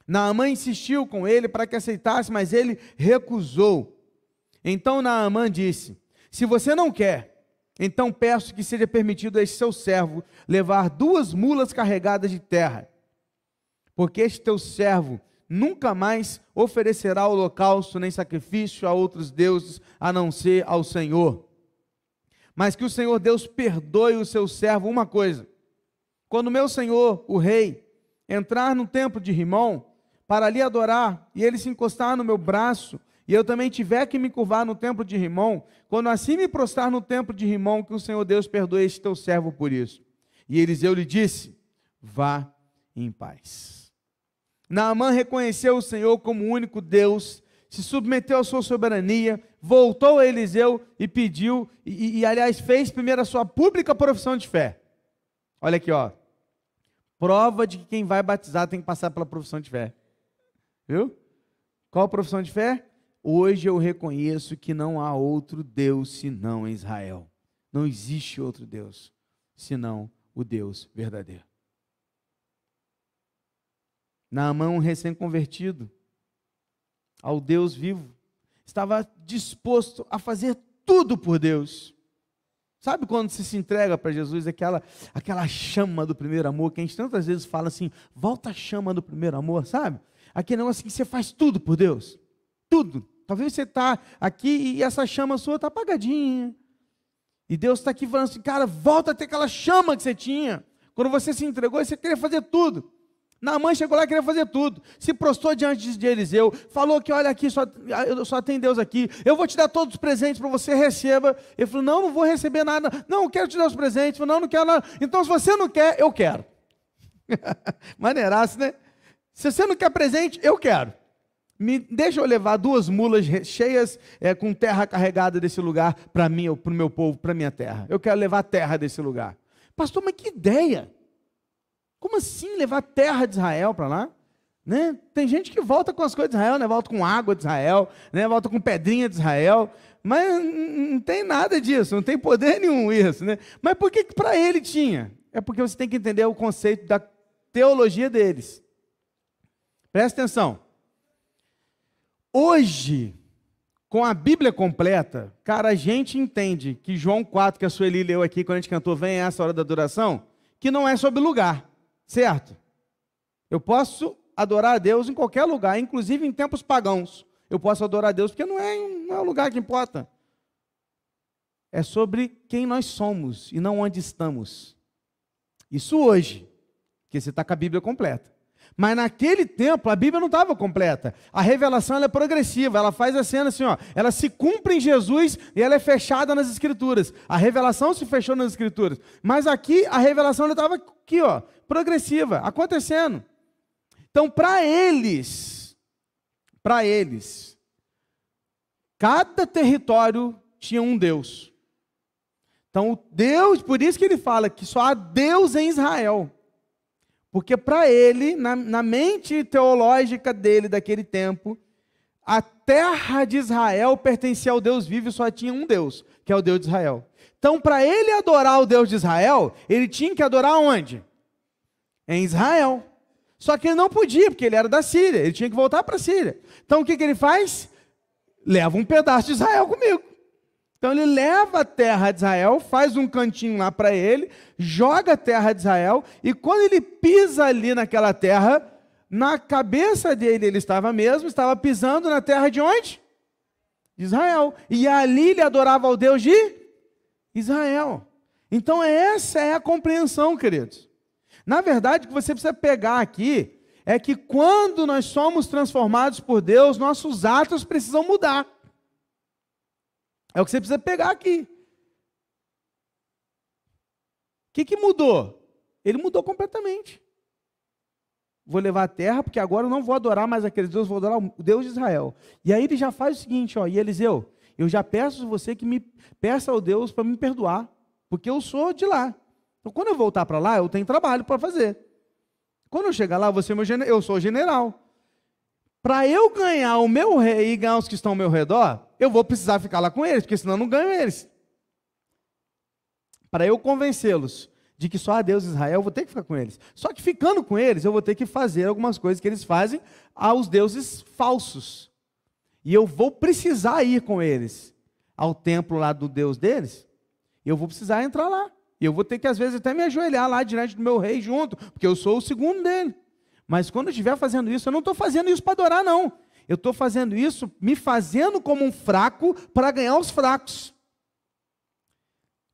Naamã insistiu com ele para que aceitasse, mas ele recusou. Então Naamã disse: se você não quer, então peço que seja permitido a este seu servo levar 2 mulas carregadas de terra, porque este teu servo nunca mais oferecerá holocausto nem sacrifício a outros deuses, a não ser ao Senhor. Mas que o Senhor Deus perdoe o seu servo uma coisa: quando meu senhor, o rei, entrar no templo de Rimom, para ali adorar, e ele se encostar no meu braço, e eu também tiver que me curvar no templo de Rimom, quando assim me prostrar no templo de Rimom, que o Senhor Deus perdoe este teu servo por isso. E Eliseu lhe disse, vá em paz. Naamã reconheceu o Senhor como o único Deus, se submeteu à sua soberania, voltou a Eliseu e pediu, aliás, fez primeiro a sua pública profissão de fé. Olha aqui, ó. Prova de que quem vai batizar tem que passar pela profissão de fé. Viu? Qual a profissão de fé? Hoje eu reconheço que não há outro Deus senão Israel. Não existe outro Deus senão o Deus verdadeiro. Naamã, um recém-convertido ao Deus vivo, estava disposto a fazer tudo por Deus. Sabe quando você se entrega para Jesus, aquela chama do primeiro amor, que a gente tantas vezes fala assim, volta a chama do primeiro amor, sabe? Aquele negócio que você faz tudo por Deus. Tudo. Talvez você está aqui e essa chama sua está apagadinha. E Deus está aqui falando assim, cara, volta a ter aquela chama que você tinha. Quando você se entregou, você queria fazer tudo. Naamã chegou lá e queria fazer tudo. Se prostrou diante de Eliseu, falou que olha aqui, só tem Deus aqui. Eu vou te dar todos os presentes para você, receba. Ele falou, não vou receber nada. Não, eu quero te dar os presentes. Falei, não quero nada. Então, se você não quer, eu quero. Maneiraço, né? Se você não quer presente, eu quero. Deixa eu levar 2 mulas cheias com terra carregada desse lugar para mim, para o meu povo, para a minha terra. Eu quero levar terra desse lugar. Pastor, mas que ideia! Como assim levar terra de Israel para lá? Né? Tem gente que volta com as coisas de Israel, né? Volta com água de Israel, né? Volta com pedrinha de Israel, mas não tem nada disso, não tem poder nenhum isso. Né? Mas por que para ele tinha? É porque você tem que entender o conceito da teologia deles. Presta atenção. Hoje, com a Bíblia completa, cara, a gente entende que João 4, que a Sueli leu aqui quando a gente cantou Vem essa hora da adoração, que não é sobre lugar, certo? Eu posso adorar a Deus em qualquer lugar, inclusive em tempos pagãos. Eu posso adorar a Deus porque não é o lugar que importa. É sobre quem nós somos e não onde estamos. Isso hoje, porque você está com a Bíblia completa. Mas naquele tempo a Bíblia não estava completa. A revelação ela é progressiva, ela faz a cena assim, ó, ela se cumpre em Jesus e ela é fechada nas Escrituras. A revelação se fechou nas Escrituras. Mas aqui a revelação estava aqui, ó, progressiva, acontecendo. Então, para eles, cada território tinha um Deus. Então, Deus, por isso que ele fala que só há Deus em Israel. Porque para ele, na mente teológica dele daquele tempo, a terra de Israel pertencia ao Deus vivo e só tinha um Deus, que é o Deus de Israel. Então, para ele adorar o Deus de Israel, ele tinha que adorar onde? Em Israel. Só que ele não podia, porque ele era da Síria, ele tinha que voltar para a Síria. Então, o que ele faz? Leva um pedaço de Israel comigo. Então ele leva a terra de Israel, faz um cantinho lá para ele, joga a terra de Israel, e quando ele pisa ali naquela terra, na cabeça dele ele estava pisando na terra de onde? De Israel. E ali ele adorava ao Deus de Israel. Então essa é a compreensão, queridos. Na verdade, o que você precisa pegar aqui é que quando nós somos transformados por Deus, nossos atos precisam mudar. É o que você precisa pegar aqui. O que mudou? Ele mudou completamente. Vou levar a terra, porque agora eu não vou adorar mais aqueles deuses, vou adorar o Deus de Israel. E aí ele já faz o seguinte, ó, e Eliseu, eu já peço a você que me peça ao Deus para me perdoar, porque eu sou de lá. Então quando eu voltar para lá, eu tenho trabalho para fazer. Quando eu chegar lá, eu sou general. Para eu ganhar o meu rei e ganhar os que estão ao meu redor, eu vou precisar ficar lá com eles, porque senão eu não ganho eles. Para eu convencê-los de que só há Deus em Israel, eu vou ter que ficar com eles. Só que ficando com eles, eu vou ter que fazer algumas coisas que eles fazem aos deuses falsos. E eu vou precisar ir com eles ao templo lá do Deus deles, e eu vou precisar entrar lá. E eu vou ter que, às vezes, até me ajoelhar lá diante do meu rei junto, porque eu sou o segundo dele. Mas quando eu estiver fazendo isso, eu não estou fazendo isso para adorar, não. Eu estou fazendo isso, me fazendo como um fraco para ganhar os fracos.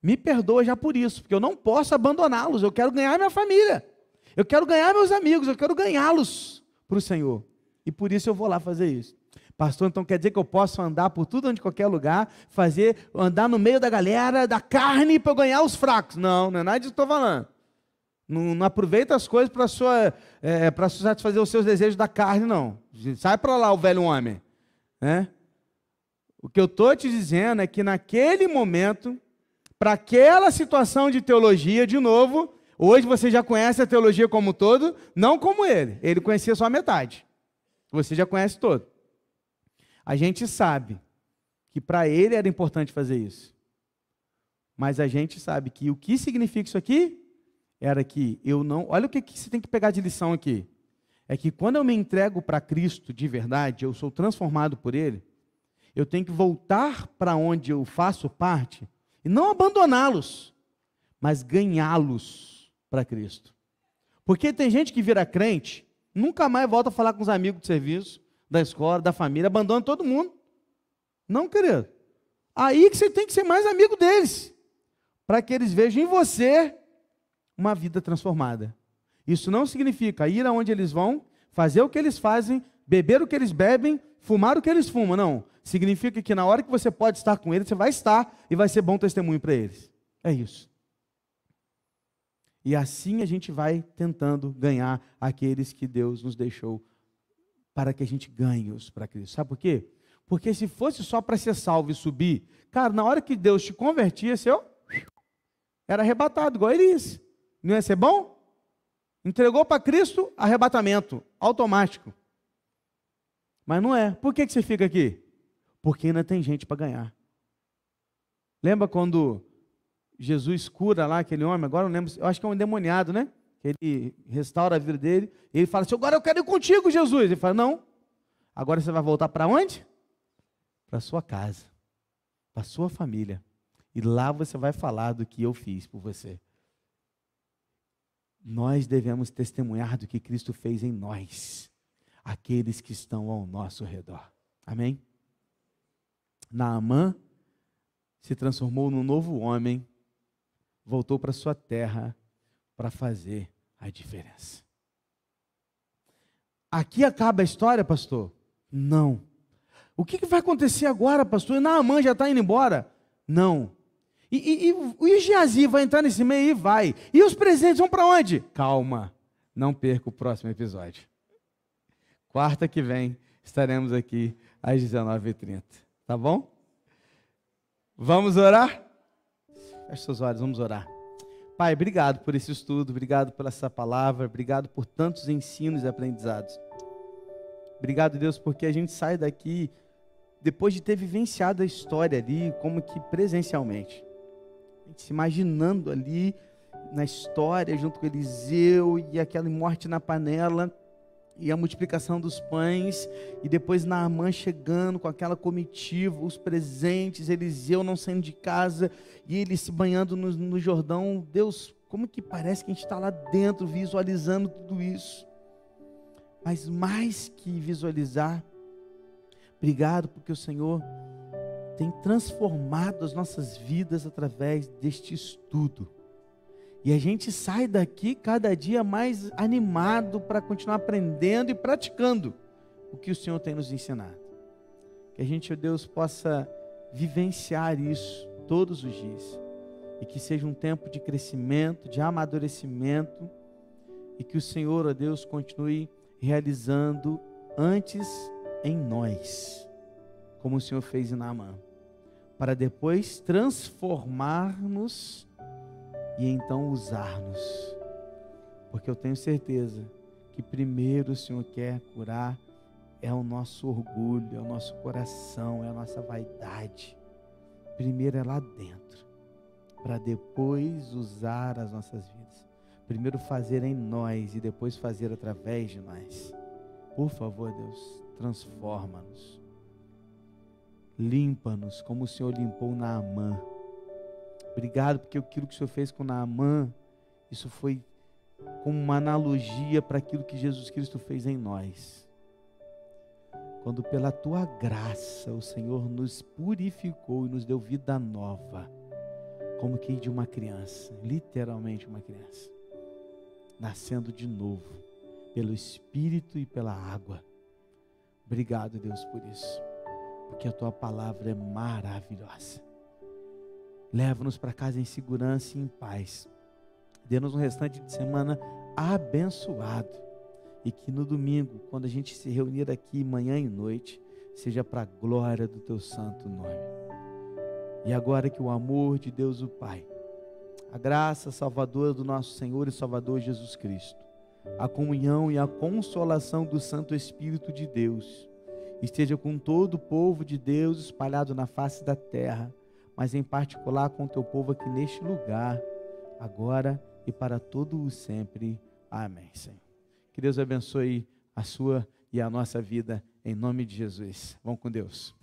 Me perdoa já por isso, porque eu não posso abandoná-los. Eu quero ganhar minha família. Eu quero ganhar meus amigos. Eu quero ganhá-los para o Senhor. E por isso eu vou lá fazer isso. Pastor, então quer dizer que eu posso andar por tudo, onde qualquer lugar, andar no meio da galera, da carne, para eu ganhar os fracos. Não, não é nada disso que eu estou falando. Não aproveita as coisas para satisfazer os seus desejos da carne, não. Sai para lá o velho homem. Né? O que eu estou te dizendo é que naquele momento, para aquela situação de teologia, de novo, hoje você já conhece a teologia como um todo, não como ele. Ele conhecia só a metade. Você já conhece todo. A gente sabe que para ele era importante fazer isso. Mas a gente sabe que o que significa isso aqui era que eu não... Olha o que você tem que pegar de lição aqui. É que quando eu me entrego para Cristo de verdade, eu sou transformado por Ele, eu tenho que voltar para onde eu faço parte e não abandoná-los, mas ganhá-los para Cristo. Porque tem gente que vira crente, nunca mais volta a falar com os amigos de serviço, da escola, da família, abandona todo mundo. Não, querido. Aí que você tem que ser mais amigo deles, para que eles vejam em você uma vida transformada. Isso não significa ir aonde eles vão, fazer o que eles fazem, beber o que eles bebem, fumar o que eles fumam. Não. Significa que na hora que você pode estar com eles, você vai estar e vai ser bom testemunho para eles. É isso. E assim a gente vai tentando ganhar aqueles que Deus nos deixou para que a gente ganhe-os para Cristo. Sabe por quê? Porque se fosse só para ser salvo e subir, cara, na hora que Deus te convertia, você era arrebatado, igual Elias. Não ia ser bom? Entregou para Cristo, arrebatamento, automático. Mas não é. Por que você fica aqui? Porque ainda tem gente para ganhar. Lembra quando Jesus cura lá aquele homem? Agora eu não lembro, eu acho que é um endemoniado, né? Ele restaura a vida dele. Ele fala assim, agora eu quero ir contigo, Jesus. Ele fala, não. Agora você vai voltar para onde? Para a sua casa. Para a sua família. E lá você vai falar do que eu fiz por você. Nós devemos testemunhar do que Cristo fez em nós, aqueles que estão ao nosso redor. Amém? Naamã se transformou num novo homem, voltou para sua terra para fazer a diferença. Aqui acaba a história, pastor? Não. O que vai acontecer agora, pastor? E Naamã já está indo embora? Não. E o Geazi vai entrar nesse meio e vai. E os presentes vão para onde? Calma, não perca o próximo episódio. Quarta que vem estaremos aqui às 19h30. Tá bom? Vamos orar? Feche seus olhos, vamos orar. Pai, obrigado por esse estudo, obrigado por essa palavra, obrigado por tantos ensinos e aprendizados. Obrigado, Deus, porque a gente sai daqui depois de ter vivenciado a história ali, como que presencialmente. A gente se imaginando ali na história, junto com Eliseu, e aquela morte na panela, e a multiplicação dos pães, e depois Naamã chegando com aquela comitiva, os presentes, Eliseu não saindo de casa, e ele se banhando no Jordão. Deus, como que parece que a gente está lá dentro, visualizando tudo isso. Mas mais que visualizar, obrigado porque o Senhor tem transformado as nossas vidas através deste estudo. E a gente sai daqui cada dia mais animado para continuar aprendendo e praticando o que o Senhor tem nos ensinado. Que a gente, ó Deus, possa vivenciar isso todos os dias. E que seja um tempo de crescimento, de amadurecimento. E que o Senhor, ó Deus, continue realizando antes em nós, como o Senhor fez em Naamã, para depois transformar-nos e então usar-nos, porque eu tenho certeza que primeiro o Senhor quer curar é o nosso orgulho, é o nosso coração, é a nossa vaidade. Primeiro é lá dentro, para depois usar as nossas vidas. Primeiro fazer em nós e depois fazer através de nós. Por favor, Deus, transforma-nos. Limpa-nos como o Senhor limpou Naamã. Obrigado porque aquilo que o Senhor fez com Naamã, isso foi como uma analogia para aquilo que Jesus Cristo fez em nós. Quando pela tua graça o Senhor nos purificou e nos deu vida nova, como que de uma criança, literalmente uma criança, nascendo de novo, pelo Espírito e pela água. Obrigado, Deus, por isso, porque a tua palavra é maravilhosa. Leva-nos para casa em segurança e em paz. Dê-nos um restante de semana abençoado. E que no domingo, quando a gente se reunir aqui manhã e noite, seja para a glória do teu santo nome. E agora que o amor de Deus o Pai, a graça salvadora do nosso Senhor e Salvador Jesus Cristo, a comunhão e a consolação do Santo Espírito de Deus, esteja com todo o povo de Deus espalhado na face da terra, mas em particular com o teu povo aqui neste lugar, agora e para todo o sempre. Amém, Senhor. Que Deus abençoe a sua e a nossa vida, em nome de Jesus. Vamos com Deus.